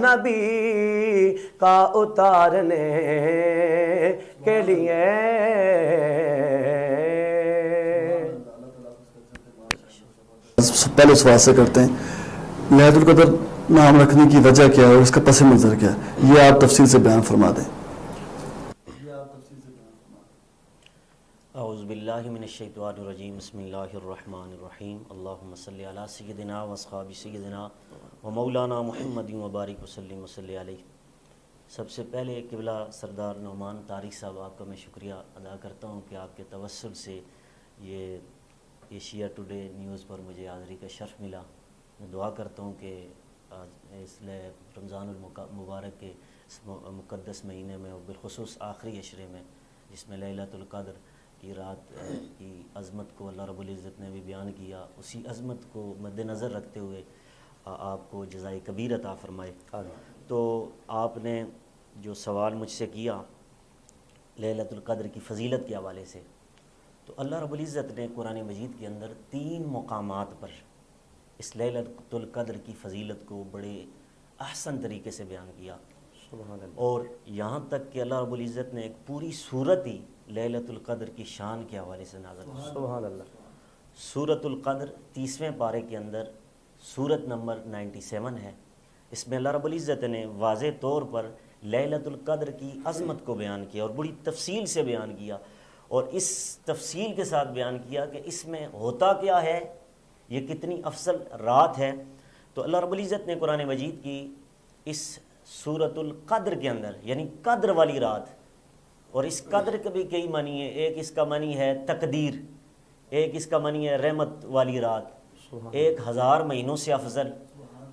نبی کا اتارنے کے لیے پہلے سوال سے کرتے ہیں لیلۃ القدر نام رکھنے کی وجہ کیا ہے اور اس کا پس منظر کیا ہے، یہ آپ تفصیل سے بیان فرما دیں۔ اعوذ باللہ من الشیطان الرجیم، بسم اللہ الرحمن الرحیم، اللہم صلی علی سیدنا و اصحاب سیدنا و مولانا محمد و بارک وسلم وصلی علیہ۔ سب سے پہلے قبلہ سردار نعمان طارق صاحب، آپ کا میں شکریہ ادا کرتا ہوں کہ آپ کے توسل سے یہ ایشیا ٹوڈے نیوز پر مجھے حاضری کا شرف ملا۔ میں دعا کرتا ہوں کہ اس رمضان المبارک کے اس مقدس مہینے میں اور بالخصوص آخری عشرے میں جس میں لیلۃ القدر کی رات کی عظمت کو اللہ رب العزت نے بھی بیان کیا، اسی عظمت کو مد نظر رکھتے ہوئے آپ کو جزائے کبیر عطا فرمائے۔ تو آپ نے جو سوال مجھ سے کیا لیلۃ القدر کی فضیلت کے حوالے سے، تو اللہ رب العزت نے قرآن مجید کے اندر 3 مقامات پر اس لیلۃ القدر کی فضیلت کو بڑے احسن طریقے سے بیان کیا، سبحان اللہ۔ اور یہاں تک کہ اللہ رب العزت نے ایک پوری سورت ہی لیلۃ القدر کی شان کے حوالے سے نازل کی۔ سبحان اللہ۔ سورۃ القدر 30ویں پارے کے اندر سورت نمبر 97 ہے۔ اس میں اللہ رب العزت نے واضح طور پر لیلۃ القدر کی عظمت کو بیان کیا اور بڑی تفصیل سے بیان کیا، اور اس تفصیل کے ساتھ بیان کیا کہ اس میں ہوتا کیا ہے، یہ کتنی افضل رات ہے۔ تو اللہ رب العزت نے قرآن مجید کی اس سورۃ القدر کے اندر، یعنی قدر والی رات، اور اس قدر کے بھی کئی معنی ہیں، ایک اس کا معنی ہے تقدیر، ایک اس کا معنی ہے رحمت والی رات، ایک 1000 مہینوں سے افضل،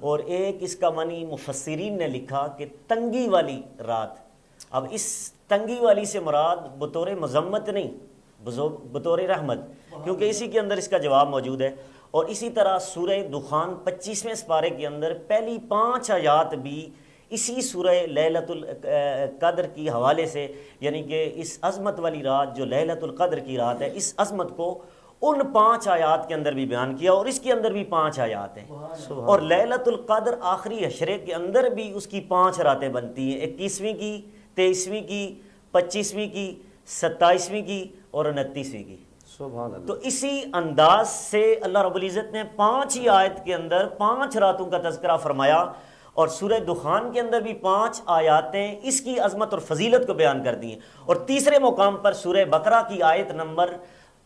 اور ایک اس کا معنی مفسرین نے لکھا کہ تنگی والی رات۔ اب اس تنگی والی سے مراد بطور مذمت نہیں، بطور رحمت، کیونکہ اسی کے اندر اس کا جواب موجود ہے۔ اور اسی طرح سورہ دخان 25ویں سپارے کے اندر پہلی 5 آیات بھی اسی سورہ لیلۃ القدر کی حوالے سے، یعنی کہ اس عظمت والی رات جو لیلۃ القدر کی رات ہے، اس عظمت کو ان 5 آیات کے اندر بھی بیان کیا، اور اس کے اندر بھی 5 آیات ہیں۔ اور لیلۃ القدر آخری عشرے کے اندر بھی اس کی 5 راتیں بنتی ہیں، 21ویں کی، 23ویں کی، 25ویں کی، 27ویں کی اور 29ویں کی۔ سبحان اللہ۔ تو اسی انداز سے اللہ رب العزت نے 5 ہی آیت کے اندر 5 راتوں کا تذکرہ فرمایا، اور سورہ دخان کے اندر بھی 5 آیاتیں اس کی عظمت اور فضیلت کو بیان کر دی ہیں۔ اور تیسرے مقام پر سورہ بقرہ کی آیت نمبر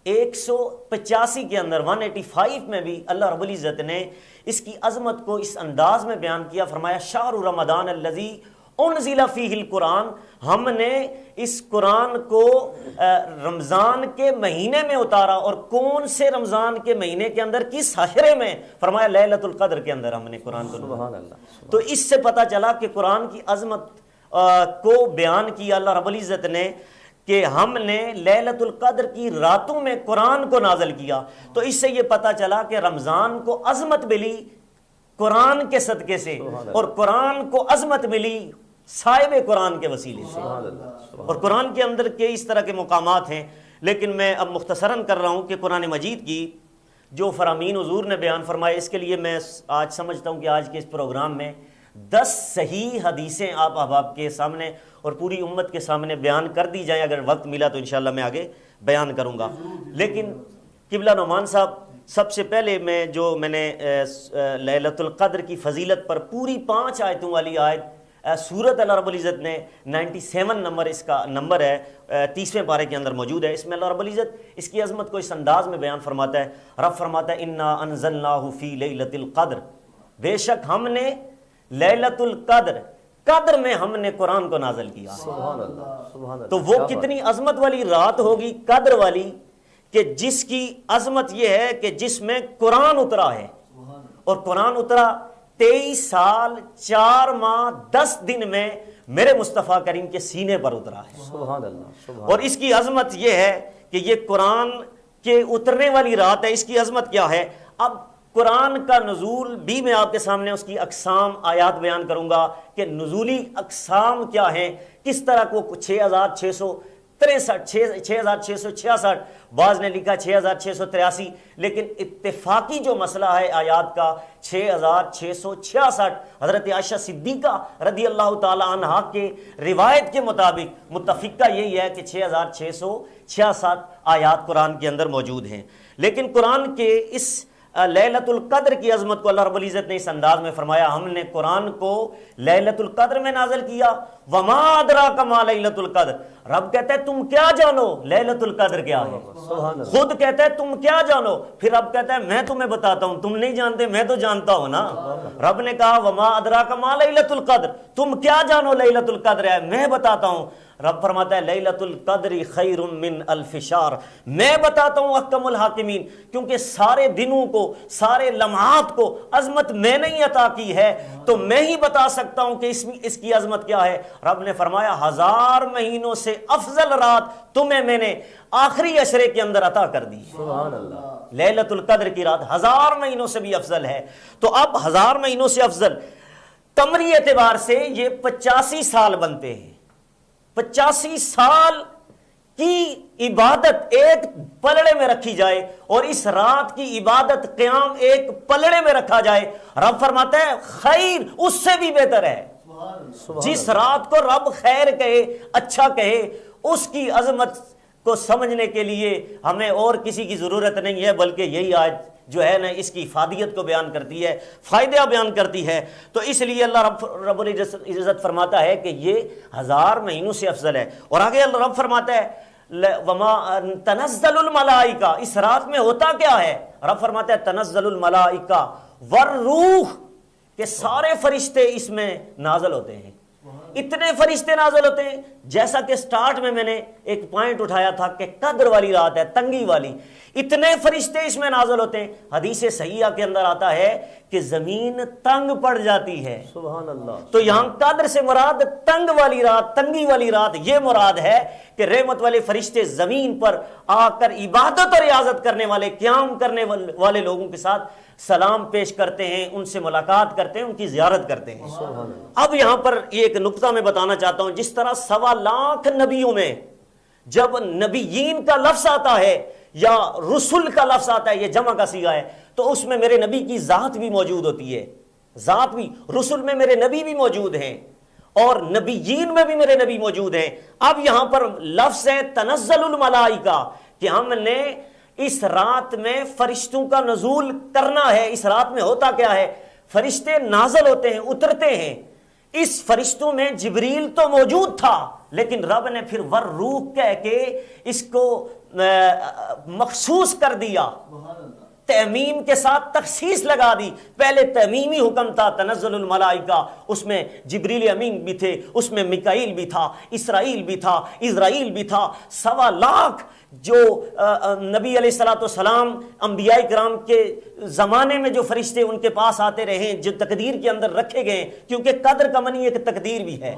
185 کے اندر 185 میں بھی اللہ رب العزت نے اس کی عظمت کو اس انداز میں بیان کیا، فرمایا شہر رمضان الذی انزل فیہ القرآن، ہم نے اس قرآن کو رمضان کے مہینے میں اتارا، اور کون سے رمضان کے مہینے کے اندر، کس عشرے میں؟ فرمایا لیلۃ القدر کے اندر ہم نے قرآن کو سبحان اللہ۔ تو اس سے پتہ چلا کہ قرآن کی عظمت کو بیان کیا اللہ رب العزت نے کہ ہم نے لیلۃ القدر کی راتوں میں قرآن کو نازل کیا۔ تو اس سے یہ پتہ چلا کہ رمضان کو عظمت ملی قرآن کے صدقے سے، اور قرآن کو عظمت ملی صاحب قرآن کے وسیلے سے۔ اور قرآن کے اندر کے اس طرح کے مقامات ہیں، لیکن میں اب مختصراً کر رہا ہوں کہ قرآن مجید کی جو فرامین حضور نے بیان فرمائے، اس کے لیے میں آج سمجھتا ہوں کہ آج کے اس پروگرام میں 10 صحیح حدیثیں آپ احباب کے سامنے اور پوری امت کے سامنے بیان کر دی جائیں۔ اگر وقت ملا تو انشاءاللہ میں آگے بیان کروں گا، لیکن قبلہ نعمان صاحب، سب سے پہلے میں نے لیلۃ القدر کی فضیلت پر پوری 5 آیتوں والی آیت سورت اللہ رب العزت نے 97 نمبر اس کا نمبر ہے 30ویں پارے کے اندر موجود ہے۔ اس میں اللہ رب العزت اس کی عظمت کو اس انداز میں بیان فرماتا ہے، رب فرماتا ہے انا انزلناہ فی لیلۃ القدر، بے شک ہم نے لیلۃ القدر، قدر میں ہم نے قرآن کو نازل کیا۔ سبحان اللہ، سبحان اللہ۔ تو وہ کتنی عظمت والی رات ہوگی قدر والی، کہ جس کی عظمت یہ ہے کہ جس میں قرآن اترا ہے، اور قرآن اترا 23 سال 4 ماہ 10 دن میں میرے مصطفیٰ کریم کے سینے پر اترا ہے۔ سبحان اللہ۔ اور اس کی عظمت یہ ہے کہ یہ قرآن کے اترنے والی رات ہے۔ اس کی عظمت کیا ہے؟ اب قرآن کا نزول بھی میں آپ کے سامنے اس کی اقسام آیات بیان کروں گا کہ نزولی اقسام کیا ہیں، کس طرح کو 6633 6666, بعض نے لکھا 6683، لیکن اتفاقی جو مسئلہ ہے آیات کا 6666۔ حضرت عائشہ صدیقہ رضی اللہ تعالی عنہا کے روایت کے مطابق متفقہ یہی ہے کہ 6666 آیات قرآن کے اندر موجود ہیں۔ لیکن قرآن کے اس لیلۃ القدر کی عظمت کو اللہ رب العزت نے اس انداز میں فرمایا، ہم نے قرآن کو لیلۃ القدر میں نازل کیا۔ وما ادراک ما لیلۃ القدر، رب کہتا ہے تم کیا جانو لیلۃ القدر کیا ہے، خود کہتا ہے تم کیا جانو، پھر رب کہتا ہے میں تمہیں بتاتا ہوں، تم نہیں جانتے میں تو جانتا ہوں نا۔ رب نے کہا وما ادراک ما لیلۃ القدر، تم کیا جانو لیلۃ القدر ہے، میں بتاتا ہوں۔ رب فرماتا ہے لیلۃ القدر خیر من الف شہر، میں بتاتا ہوں احکم الحاکمین، کیونکہ سارے دنوں کو، سارے لمحات کو عظمت میں نے ہی عطا کی ہے، تو میں ہی بتا سکتا ہوں کہ اس کی عظمت کیا ہے۔ رب نے فرمایا 1000 مہینوں سے افضل رات تمہیں میں نے آخری عشرے کے اندر عطا کر دی۔ سبحان اللہ، لیلۃ القدر کی رات 1000 مہینوں سے بھی افضل ہے۔ تو اب 1000 مہینوں سے افضل قمری اعتبار سے یہ 85 سال بنتے ہیں۔ 85 سال کی عبادت ایک پلڑے میں رکھی جائے اور اس رات کی عبادت قیام ایک پلڑے میں رکھا جائے، رب فرماتا ہے خیر اس سے بھی بہتر ہے۔ جس رات کو رب خیر کہے، اچھا کہے، اس کی عظمت کو سمجھنے کے لیے ہمیں اور کسی کی ضرورت نہیں ہے، بلکہ یہی آیت جو ہے نا اس کی افادیت کو بیان کرتی ہے، فائدہ بیان کرتی ہے۔ تو اس لیے اللہ رب العزت فرماتا ہے کہ یہ 1000 مہینوں سے افضل ہے۔ اور آگے اللہ رب فرماتا ہے وما تنزل الملائکہ، اس رات میں ہوتا کیا ہے؟ رب فرماتا ہے تنزل الملائکہ والروح، کہ سارے فرشتے اس میں نازل ہوتے ہیں۔ اتنے فرشتے نازل ہوتے ہیں، جیسا کہ سٹارٹ میں نے ایک پوائنٹ اٹھایا تھا کہ قدر والی رات ہے، تنگی والی، اتنے فرشتے اس میں نازل ہوتے ہیں۔ حدیث صحیحہ کے اندر آتا ہے کہ زمین تنگ پڑ جاتی ہے۔ سبحان اللہ۔ تو یہاں قدر سے مراد تنگ والی رات، تنگی والی رات، یہ مراد ہے کہ رحمت والے فرشتے زمین پر آ کر عبادت اور ریاضت کرنے والے، قیام کرنے والے لوگوں کے ساتھ سلام پیش کرتے ہیں، ان سے ملاقات کرتے ہیں، ان کی زیارت کرتے ہیں۔ اب یہاں پر یہ ایک نقطہ میں بتانا چاہتا ہوں، جس طرح 1.25 لاکھ نبیوں میں جب نبیین کا لفظ آتا ہے یا رسول کا لفظ آتا ہے، یہ جمع کا صیغہ ہے، تو اس میں میرے نبی کی ذات بھی موجود ہوتی ہے، ذات بھی، رسول میں میرے نبی بھی موجود ہیں اور نبیین میں بھی میرے نبی موجود ہیں۔ اب یہاں پر لفظ ہے تنزل الملائکہ، کہ ہم نے اس رات میں فرشتوں کا نزول کرنا ہے۔ اس رات میں ہوتا کیا ہے؟ فرشتے نازل ہوتے ہیں، اترتے ہیں۔ اس فرشتوں میں جبریل تو موجود تھا، لیکن رب نے پھر والروح کہہ کے اس کو مخصوص کر دیا، تعمیم کے ساتھ تخصیص لگا دی۔ پہلے تعمیمی حکم تھا تنزل الملائکہ، اس میں جبریل امین بھی تھے، اس میں میکائیل بھی تھا، اسرائیل بھی تھا، اسرائیل بھی تھا۔ 1.25 لاکھ جو نبی علیہ الصلوۃ والسلام انبیاء کرام کے زمانے میں جو فرشتے ان کے پاس آتے رہے، جو تقدیر کے اندر رکھے گئے، کیونکہ قدر کا معنی ایک تقدیر بھی ہے،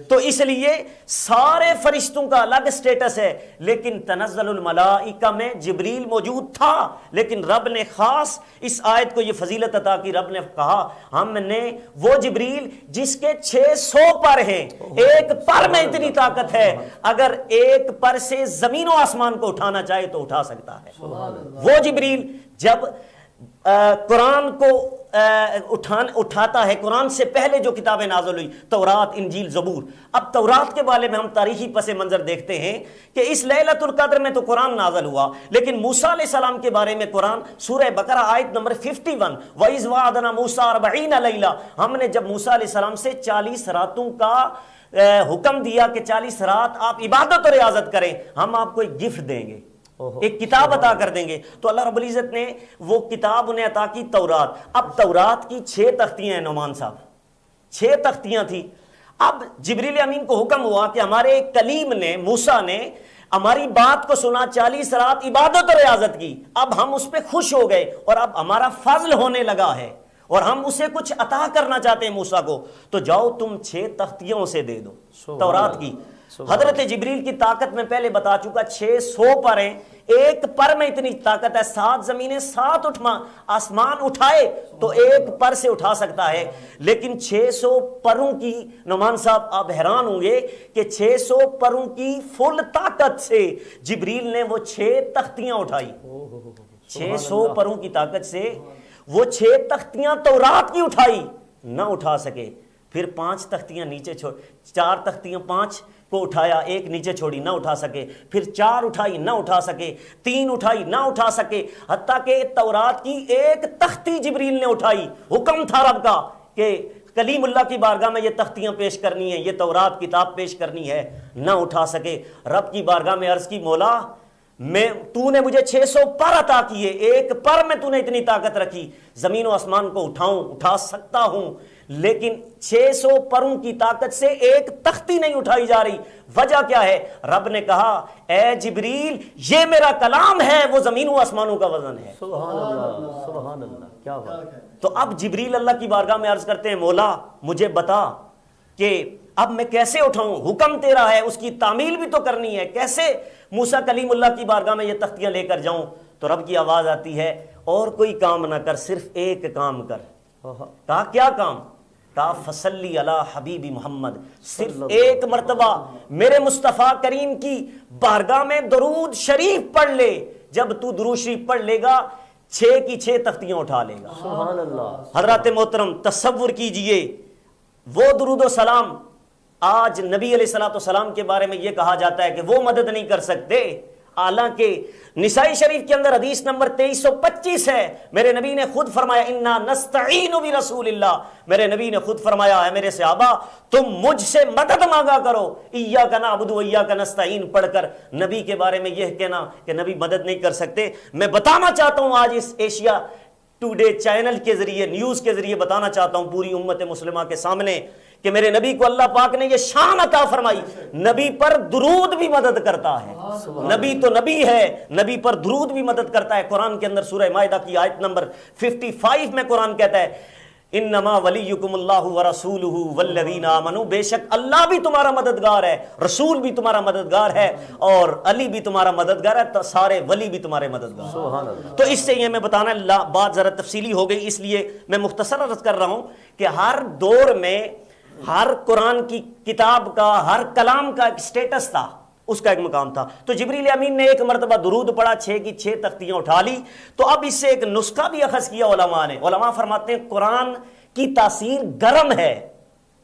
تو اس لیے سارے فرشتوں کا الگ سٹیٹس ہے۔ لیکن تنزل الملائکہ میں جبریل موجود تھا، لیکن رب نے خاص اس آیت کو یہ فضیلت عطا کی۔ رب نے کہا ہم نے وہ جبریل جس کے 600 پر ہیں، ایک پر میں اتنی طاقت ہے، اگر ایک پر سے زمین و آسمان کو اٹھانا چاہے تو اٹھا سکتا ہے۔ وہ جبریل جب قرآن کو اٹھاتا ہے، قرآن سے پہلے جو کتابیں نازل ہوئی، تورات، انجیل، زبور۔ اب تورات کے بارے میں ہم تاریخی پس منظر دیکھتے ہیں کہ اس لیلۃ القدر میں تو قرآن نازل ہوا، لیکن موسیٰ علیہ السلام کے بارے میں قرآن سورہ بقرہ آیت نمبر 51، وَإِذْ وَعَدْنَا مُوسَىٰ 40 لَيْلَةً، ہم نے جب موسیٰ علیہ السلام سے 40 راتوں کا حکم دیا کہ 40 رات آپ عبادت اور ریاضت کریں، ہم آپ کو ایک گفٹ دیں گے، ایک کتاب عطا کر دیں گے۔ تو اللہ رب العزت نے وہ کتاب انہیں عطا کی، تورات۔ اب تورات کی 6 تختیاں ہیں نعمان صاحب، 6 تختیاں تھی۔ اب جبریل امین کو حکم ہوا کہ ہمارے کلیم نے، موسیٰ نے ہماری بات کو سنا، 40 رات عبادت اور ریاضت کی، اب ہم اس پہ خوش ہو گئے اور اب ہمارا فضل ہونے لگا ہے اور ہم اسے کچھ عطا کرنا چاہتے ہیں موسیٰ کو، تو جاؤ تم 6 تختیوں سے دے دو تورات کی۔ حضرت جبریل کی طاقت میں پہلے بتا چکا 600 پر ہیں، ایک پر میں اتنی طاقت ہے، 7 زمینیں 7 آسمان اٹھائے تو ایک پر سے اٹھا سکتا ہے، لیکن 600 پروں کی، نعمان صاحب آپ حیران ہوں گے کہ 600 پروں کی فل طاقت سے جبریل نے وہ 6 تختیاں اٹھائی، 600 پروں کی طاقت سے وہ 6 تختیاں تورات کی اٹھائی، نہ اٹھا سکے، پھر 5 تختیاں نیچے 4 تختیاں 5 کو اٹھایا، ایک نیچے چھوڑی، نہ اٹھا سکے، پھر 4 اٹھائی، نہ اٹھا سکے، 3 اٹھائی، نہ اٹھا سکے، حتیٰ کہ تورات کی ایک تختی جبریل نے اٹھائی، حکم تھا رب کا کہ کلیم اللہ کی بارگاہ میں یہ تختیاں پیش کرنی ہیں، یہ تورات کتاب پیش کرنی ہے، نہ اٹھا سکے۔ رب کی بارگاہ میں عرض کی، مولا تو نے مجھے 600 پر عطا کیے، ایک پر میں تو نے اتنی طاقت رکھی، زمین و آسمان کو اٹھا سکتا ہوں، لیکن 600 پروں کی طاقت سے ایک تختی نہیں اٹھائی جا رہی، وجہ کیا ہے؟ رب نے کہا اے جبریل یہ میرا کلام ہے، وہ زمین و آسمانوں کا وزن ہے۔ سبحان اللہ، سبحان اللہ، کیا بات ہے۔ تو اب جبریل اللہ کی بارگاہ میں عرض کرتے ہیں، مولا مجھے بتا کہ اب میں کیسے اٹھاؤں، حکم تیرا ہے، اس کی تعمیل بھی تو کرنی ہے، کیسے موسیٰ کلیم اللہ کی بارگاہ میں یہ تختیاں لے کر جاؤں؟ تو رب کی آواز آتی ہے، اور کوئی کام نہ کر، صرف ایک کام کر۔ کہا کیا کام؟ کہا فصلی علی حبیب محمد، صرف ایک مرتبہ میرے مصطفیٰ کریم کی بارگاہ میں درود شریف پڑھ لے، جب تو درود شریف پڑھ لے گا 6 کی 6 تختیاں اٹھا لے گا۔ سبحان اللہ۔ حضرات محترم تصور کیجئے وہ درود و سلام، آج نبی علیہ السلام کے بارے میں یہ کہا جاتا ہے کہ وہ مدد نہیں کر سکتے، حالانکہ نسائی شریف کے اندر حدیث نمبر 2325 ہے، میرے نبی نے خود فرمایا انا نستعین برسول اللہ، میرے نبی نے خود فرمایا ہے میرے صحابہ تم مجھ سے مدد مانگا کرو، ایاک نعبد و ایاک نستعین پڑھ کر نبی کے بارے میں یہ کہنا کہ نبی مدد نہیں کر سکتے۔ میں بتانا چاہتا ہوں آج اس ایشیا ٹوڈے چینل کے ذریعے، نیوز کے ذریعے بتانا چاہتا ہوں پوری امت مسلمہ کے سامنے کہ میرے نبی کو اللہ پاک نے یہ شان عطا فرمائی، نبی پر درود بھی مدد کرتا ہے، نبی تو نبی ہے، نبی پر درود بھی مدد کرتا ہے۔ قرآن کے اندر سورہ مائدہ کی آیت نمبر 55 میں قرآن کہتا ہے انما ولیکم اللہ ورسولہ والذین آمنوا، بے شک اللہ بھی تمہارا مددگار ہے، رسول بھی تمہارا مددگار ہے، اور علی بھی تمہارا مددگار ہے، تو سارے ولی بھی تمہارے مددگار ہیں۔ سبحان اللہ۔ تو اس سے یہ میں بتانا بات ذرا تفصیلی ہو گئی، اس لیے میں مختصر عرض کر رہا ہوں کہ ہر دور میں ہر قرآن کی کتاب کا، ہر کلام کا ایک سٹیٹس تھا، اس کا ایک مقام تھا۔ تو جبریل امین نے ایک مرتبہ درود پڑھا، 6 کی 6 تختیاں اٹھا لی۔ تو اب اس سے ایک نسخہ بھی اخذ کیا علماء نے، علماء فرماتے ہیں قرآن کی تاثیر گرم ہے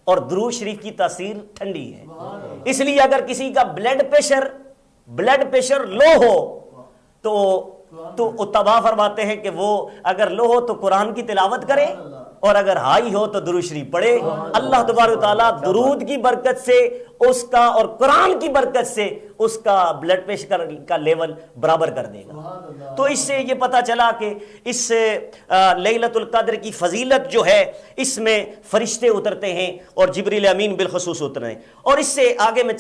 اور درود شریف کی تاثیر ٹھنڈی ہے، اس لیے اگر کسی کا بلڈ پریشر لو ہو تو تباہ فرماتے ہیں کہ وہ اگر لو ہو تو قرآن کی تلاوت کرے، اور اگر ہائی ہو تو درود شریف پڑھے، اللہ تبارک و تعالیٰ درود کی برکت سے اس کا اور قرآن کی برکت سے اس کا بلڈ پریشر کا لیول برابر کر دے گا۔ تو اس سے یہ پتہ چلا کہ اس لیلۃ القدر کی فضیلت جو ہے اس میں فرشتے اترتے ہیں اور جبریل امین بالخصوص اترے ہیں، اور اس سے آگے میں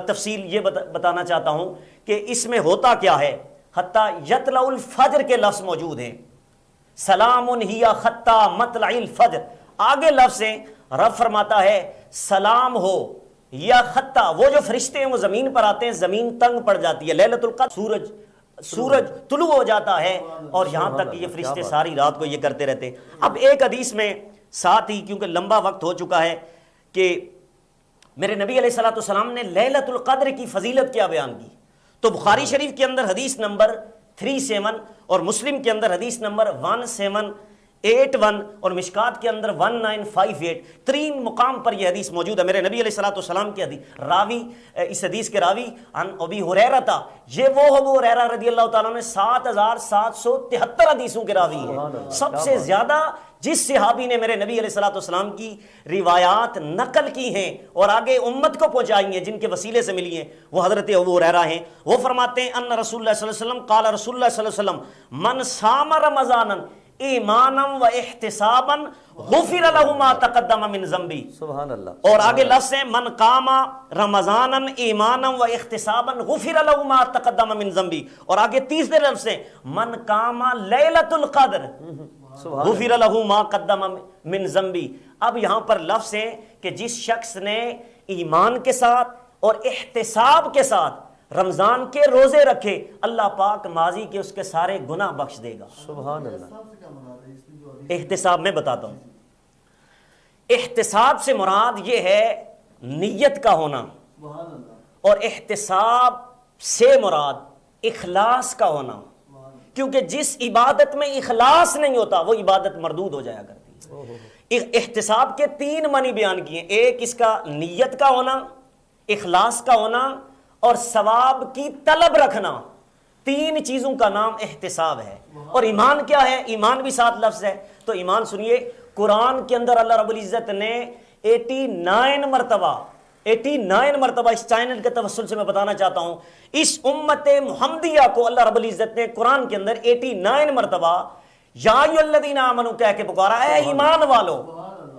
تفصیل یہ بتانا چاہتا ہوں کہ اس میں ہوتا کیا ہے۔ حتیٰ یطلع الفجر کے لفظ موجود ہیں، سلام ہی حتی مطلع الفجر، آگے لفظ ہیں، رب فرماتا ہے سلام ہو یا خطہ، وہ جو فرشتے ہیں وہ زمین پر آتے ہیں، زمین تنگ پڑ جاتی ہے، لیلۃ القدر سورج طلوع ہو جاتا ہے، اور یہاں تک کہ یہ فرشتے ساری رات کو یہ کرتے رہتے ہیں۔ اب ایک حدیث میں ساتھ ہی، کیونکہ لمبا وقت ہو چکا ہے، کہ میرے نبی علیہ السلام نے لیلۃ القدر کی فضیلت کیا بیان کی، تو بخاری شریف کے اندر حدیث نمبر 37 اور مسلم کے اندر حدیث نمبر 1781 اور مشکات کے اندر 1958، 3 مقام پر یہ حدیث موجود ہے۔ میرے نبی علیہ السلام کی حدیث راوی، اس حدیث کے راوی عن ابی ہریرہ تھا، یہ وہ ابو ہریرہ رضی اللہ تعالیٰ نے 7773 حدیثوں کے راوی ہیں، سب سے زیادہ جس صحابی نے میرے نبی علیہ السلام کی روایات نقل کی ہیں اور آگے امت کو پہنچائی ہیں، جن کے وسیلے سے ملی ہیں، وہ حضرت ابو ہریرہ ہیں۔ وہ فرماتے ہیں ان رسول اللہ صلی اللہ علیہ وسلم قال رسول اللہ صلی اللہ علیہ وسلم من صام رمضانا ایمانا و احتسابا غفر له ما تقدم من ذنبی، سبحان اللہ۔ اور آگے لفظ ہے من قام رمضانا ایمانا و احتسابا غفر له ما تقدم من ذنبی، اور آگے تیسرے لفظ ہے من قام لیلۃ القدر غفر له ما قدم من ذنبی۔ اب یہاں پر لفظ ہے کہ جس شخص نے ایمان کے ساتھ اور احتساب کے ساتھ رمضان کے روزے رکھے، اللہ پاک ماضی کے اس کے سارے گناہ بخش دے گا۔ سبحان اللہ۔ احتساب میں بتاتا ہوں، احتساب سے مراد یہ ہے نیت کا ہونا، اور احتساب سے مراد اخلاص کا ہونا، کیونکہ جس عبادت میں اخلاص نہیں ہوتا وہ عبادت مردود ہو جایا کرتی ہے۔ احتساب کے 3 معنی بیان کیے، ایک اس کا نیت کا ہونا، اخلاص کا ہونا، اور ثواب کی طلب رکھنا۔ 3 چیزوں کا نام احتساب ہے۔ اور ایمان کیا ہے؟ ایمان بھی 7 لفظ ہے۔ تو ایمان سنیے، قرآن کے اندر اللہ رب العزت نے 89 مرتبہ اس چینل کے توسل سے میں بتانا چاہتا ہوں، اس امت محمدیہ کو اللہ رب العزت نے قرآن کے اندر 89 مرتبہ یا ایھا الذین آمنوا کہہ کے پکارا، اے ایمان والو۔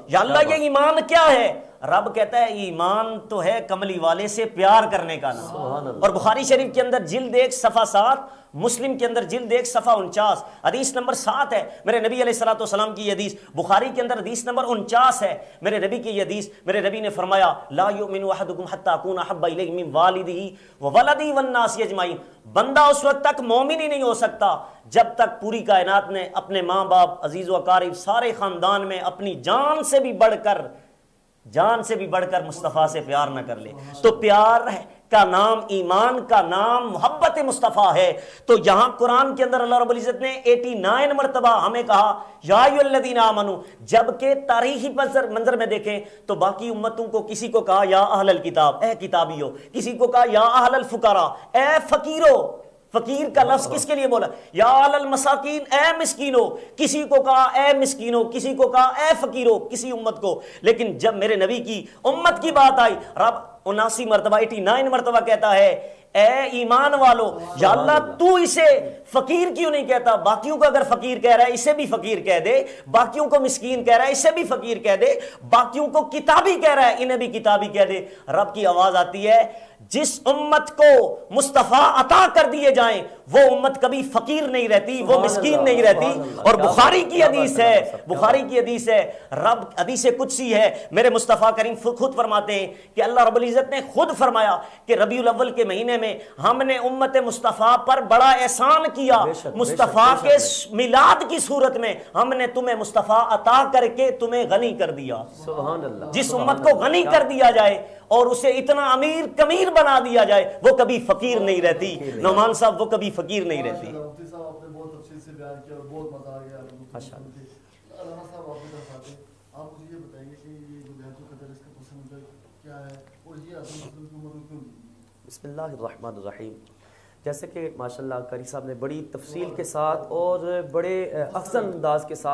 یا اللہ یہ ایمان کیا ہے؟ رب کہتا ہے ایمان تو ہے کملی والے سے پیار کرنے کا نام۔ اور بخاری شریف کے اندر جلد 1 صفحہ 7، مسلم کے اندر جلد 1 صفحہ 49، حدیث نمبر 7 ہے، میرے نبی علیہ الصلوۃ والسلام کی حدیث، بخاری کے اندر حدیث نمبر 49 ہے، میرے نبی کی حدیث، میرے نبی نے فرمایا لا یؤمن احدکم حتی اکون احب الیہ من والدہ وولدہ والناس اجمعین، بندہ اس وقت تک مومن ہی نہیں ہو سکتا جب تک پوری کائنات نے اپنے ماں باپ، عزیز و اقارب، سارے خاندان میں اپنی جان سے بھی بڑھ کر مصطفیٰ سے پیار نہ کر لے۔ تو پیار کا نام، ایمان کا نام محبت مصطفیٰ ہے۔ تو یہاں قرآن کے اندر اللہ رب العزت نے 89 مرتبہ ہمیں کہا یا ایھا الذین آمنوا، جبکہ تاریخی منظر میں دیکھیں تو باقی امتوں کو کسی کو کہا یا اہل الکتاب، اے کتابیو، کسی کو کہا یا اہل الفقراء، اے فقیرو۔ فقیر کا لفظ کس کے لیے بولا؟ یا علی المساکین، اے مسکینو، کسی کو کہا اے مسکینو، کسی کو کہا اے فقیرو، کسی امت کو۔ لیکن جب میرے نبی کی امت کی بات آئی، رب 79 مرتبہ 89 مرتبہ کہتا ہے اے ایمان والو۔ یا اللہ تو اسے فقیر کیوں نہیں کہتا؟ باقیوں کو اگر فقیر کہہ رہا ہے اسے بھی فقیر کہہ دے، باقیوں کو مسکین کہہ رہا ہے اسے بھی فقیر کہہ دے، باقیوں کو کتابی کہہ رہا ہے انہیں بھی کتابی کہہ دے۔ رب کی آواز آتی ہے جس امت کو مصطفیٰ عطا کر دیے جائیں وہ امت کبھی فقیر نہیں رہتی، وہ مسکین نہیں رہتی۔ اور بخاری کی حدیث ہے، رب حدیث قدسی ہے، میرے مصطفیٰ کریم خود فرماتے ہیں کہ اللہ رب العزت نے خود فرمایا کہ ربیع الاول کے مہینے میں ہم نے امت مصطفیٰ پر بڑا احسان کیا، مصطفیٰ کے میلاد کی صورت میں ہم نے تمہیں مصطفیٰ عطا کر کے تمہیں غنی کر دیا۔ سبحان اللہ۔ جس امت کو غنی کر دیا جائے اور اسے اتنا امیر کمیر بنا دیا جائے وہ کبھی فقیر نہیں رہتی۔ نعمان صاحب وہ کبھی فقیر نہیں رہتی۔ مفتی صاحب آپ نے بہت تفصیل سے بیان کیا اور بہت مزہ آ گیا۔ علامہ صاحب آپ کی طرف آتے ہیں، آپ مجھے یہ بتائیں گے کہ یہ جو بیعت القدر اس کا پس منظر کیا ہے اور یہ اعظم مسلم کی امت کیوں دی؟ بسم اللہ الرحمن الرحیم۔ جیسے کہ ماشاءاللہ قاری صاحب نے بڑی تفصیل کے ساتھ اور بڑے احسن انداز کے ساتھ